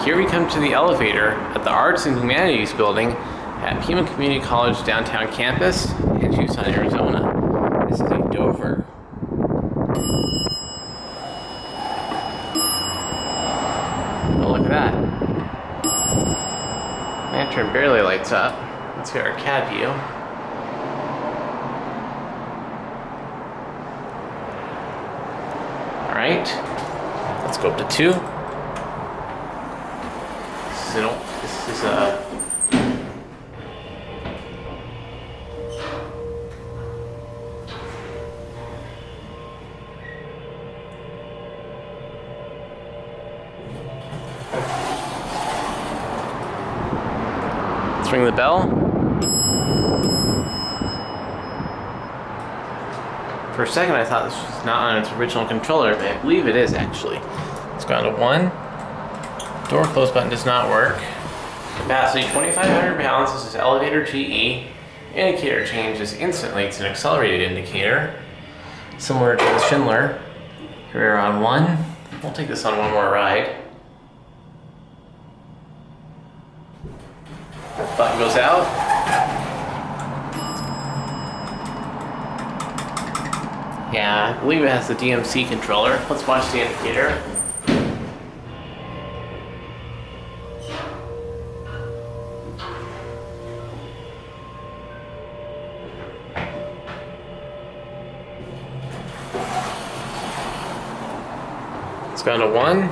here we come to the elevator at the Arts and Humanities building at Pima Community College downtown campus in Tucson, Arizona. This is a Dover. Oh, look at that. Lantern barely lights up. Let's get our cab view. Alright, let's go up to 2. This is a let's ring the bell. For a second I thought this was not on its original controller, but I believe it is actually. Let's go down to 1. Door close button does not work. Capacity 2,500 pounds. This is elevator GE. Indicator changes instantly. It's an accelerated indicator, similar to the Schindler. Here we are on 1. We'll take this on one more ride. Button goes out. Yeah, I believe it has the DMC controller. Let's watch the indicator. It's gone to 1.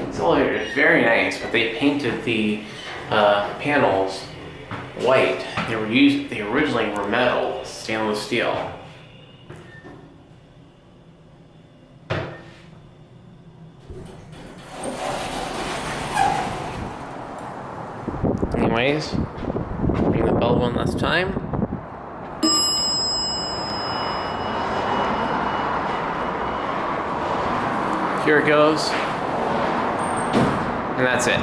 This elevator is very nice, but they painted the panels white. They originally were metal, stainless steel. Anyways, ring the bell one last time. Here it goes. And that's it.